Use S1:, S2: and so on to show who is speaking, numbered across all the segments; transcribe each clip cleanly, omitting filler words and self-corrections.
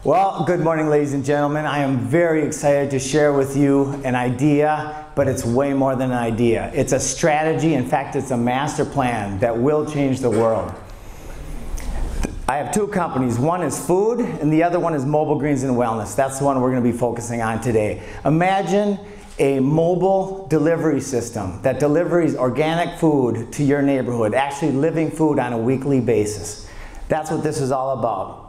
S1: Well, good morning, ladies and gentlemen. I am very excited to share with you an idea, but it's way more than an idea. It's a strategy. In fact, it's a master plan that will change the world. I have two companies. One is food, and the other one is MobileGreens and Wellness. That's the one we're going to be focusing on today. Imagine a mobile delivery system that delivers organic food to your neighborhood, actually living food on a weekly basis. That's what this is all about.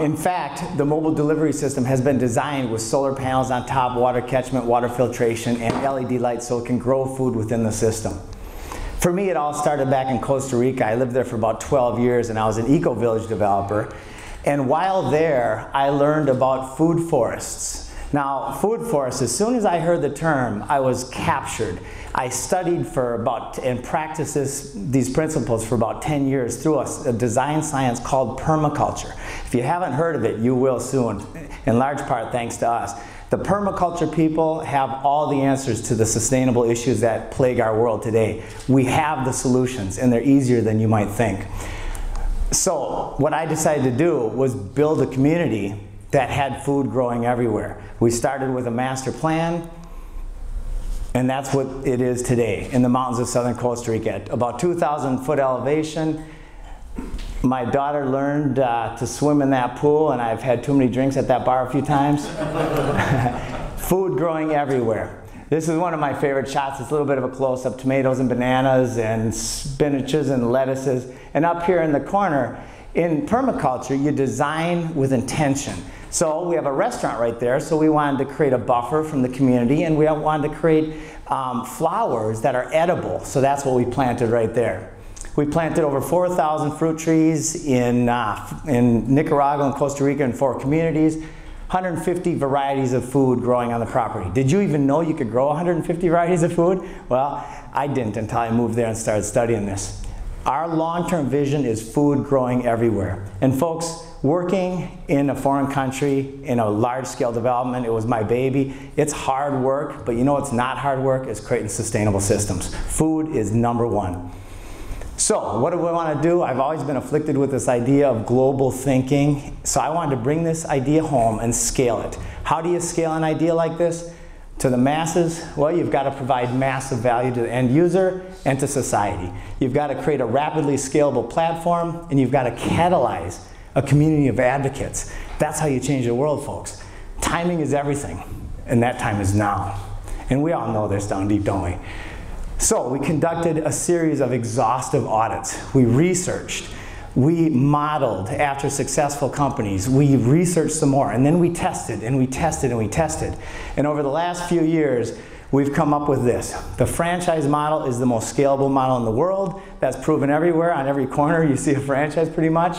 S1: In fact, the mobile delivery system has been designed with solar panels on top, water catchment, water filtration, and LED lights so it can grow food within the system. For me, it all started back in Costa Rica. I lived there for about 12 years and I was an eco-village developer. And while there, I learned about food forests. Now, food forests, as soon as I heard the term, I was captured. I studied and practiced these principles for about 10 years through a design science called permaculture. If you haven't heard of it, you will soon, in large part thanks to us. The permaculture people have all the answers to the sustainable issues that plague our world today. We have the solutions, and they're easier than you might think. So, what I decided to do was build a community that had food growing everywhere. We started with a master plan, and that's what it is today in the mountains of southern Costa Rica. At about 2,000-foot elevation, my daughter learned to swim in that pool, and I've had too many drinks at that bar a few times. Food growing everywhere. This is one of my favorite shots. It's a little bit of a close-up. Tomatoes and bananas and spinaches and lettuces. And up here in the corner, in permaculture, you design with intention. So we have a restaurant right there, so we wanted to create a buffer from the community, and we wanted to create flowers that are edible. So that's what we planted right there. We planted over 4,000 fruit trees in Nicaragua and Costa Rica in 4 communities, 150 varieties of food growing on the property. Did you even know you could grow 150 varieties of food? Well, I didn't until I moved there and started studying this. Our long-term vision is food growing everywhere. And folks, working in a foreign country, in a large-scale development, it was my baby. It's hard work, but you know what's not hard work? It's creating sustainable systems. Food is #1. So, what do we want to do? I've always been afflicted with this idea of global thinking, so I wanted to bring this idea home and scale it. How do you scale an idea like this to the masses? Well, you've got to provide massive value to the end user and to society. You've got to create a rapidly scalable platform, and you've got to catalyze a community of advocates. That's how you change the world, folks. Timing is everything, and that time is now. And we all know this down deep, don't we? So we conducted a series of exhaustive audits. We researched, we modeled after successful companies, we researched some more, and then we tested and we tested and we tested. And over the last few years, we've come up with this. The franchise model is the most scalable model in the world. That's proven everywhere. On every corner you see a franchise pretty much.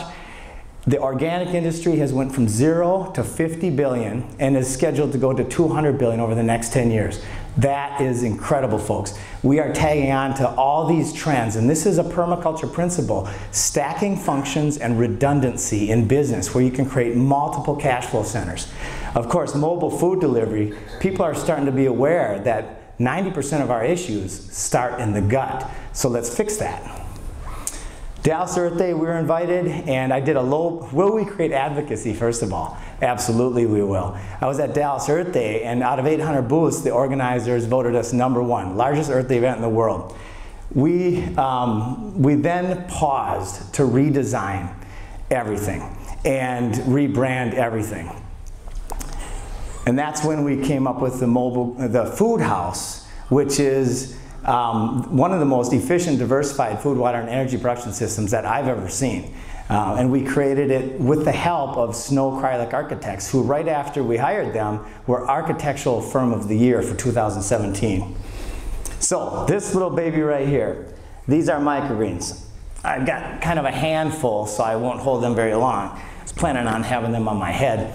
S1: The organic industry has went from 0 to 50 billion and is scheduled to go to 200 billion over the next 10 years. That is incredible, folks. We are tagging on to all these trends, and this is a permaculture principle, stacking functions and redundancy in business where you can create multiple cash flow centers. Of course, mobile food delivery, people are starting to be aware that 90% of our issues start in the gut. So let's fix that. Dallas Earth Day, we were invited, and I did will we create advocacy, first of all? Absolutely we will. I was at Dallas Earth Day, and out of 800 booths, the organizers voted us #1, largest Earth Day event in the world. We then paused to redesign everything and rebrand everything. And that's when we came up with the food house, which is one of the most efficient, diversified food, water, and energy production systems that I've ever seen. And we created it with the help of Snow Krylik Architects, who right after we hired them were Architectural Firm of the Year for 2017. So this little baby right here, these are microgreens. I've got kind of a handful, so I won't hold them very long. I was planning on having them on my head.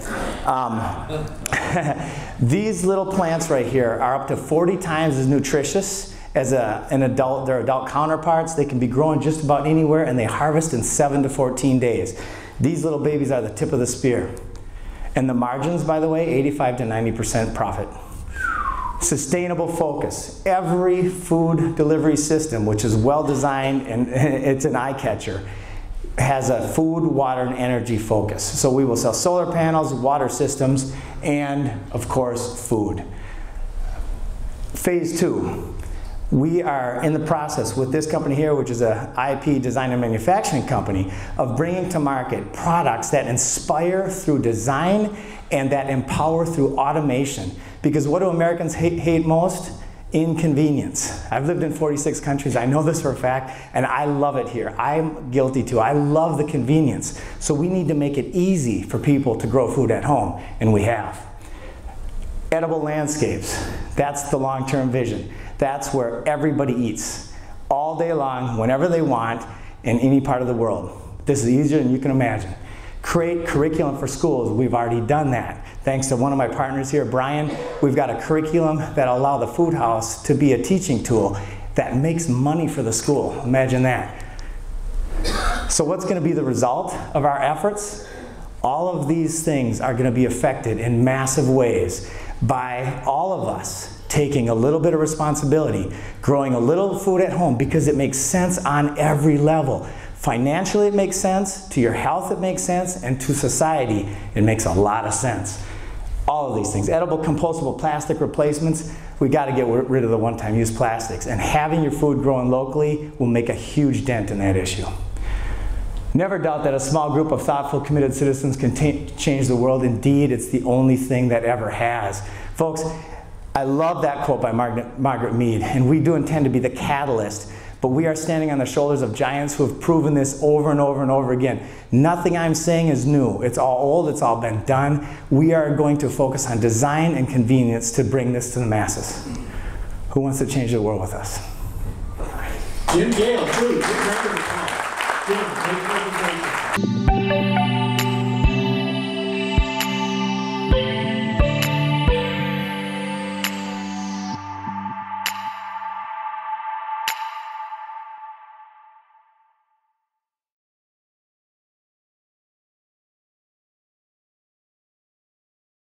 S1: These little plants right here are up to 40 times as nutritious as their adult counterparts. They can be grown just about anywhere, and they harvest in 7 to 14 days. These little babies are the tip of the spear. And the margins, by the way, 85 to 90% profit. Sustainable focus. Every food delivery system, which is well designed and it's an eye catcher, has a food, water, and energy focus. So we will sell solar panels, water systems, and of course, food. Phase 2. We are in the process with this company here, which is a IP design and manufacturing company, of bringing to market products that inspire through design and that empower through automation. Because what do Americans hate most? Inconvenience. I've lived in 46 countries, I know this for a fact, and I love it here. I'm guilty too. I love the convenience. So we need to make it easy for people to grow food at home, and we have. Edible landscapes, that's the long-term vision. That's where everybody eats, all day long, whenever they want, in any part of the world. This is easier than you can imagine. Create curriculum for schools, we've already done that. Thanks to one of my partners here, Brian, we've got a curriculum that allows the food house to be a teaching tool that makes money for the school. Imagine that. So what's going to be the result of our efforts? All of these things are going to be affected in massive ways by all of us taking a little bit of responsibility, growing a little food at home because it makes sense on every level. Financially it makes sense, to your health it makes sense, and to society it makes a lot of sense. All of these things. Edible compostable plastic replacements, we got to get rid of the one-time use plastics, and having your food grown locally will make a huge dent in that issue. Never doubt that a small group of thoughtful, committed citizens can change the world. Indeed, it's the only thing that ever has. Folks, I love that quote by Margaret Mead, and we do intend to be the catalyst, but we are standing on the shoulders of giants who have proven this over and over and over again. Nothing I'm saying is new. It's all old, it's all been done. We are going to focus on design and convenience to bring this to the masses. Who wants to change the world with us?
S2: Jim Gale, please.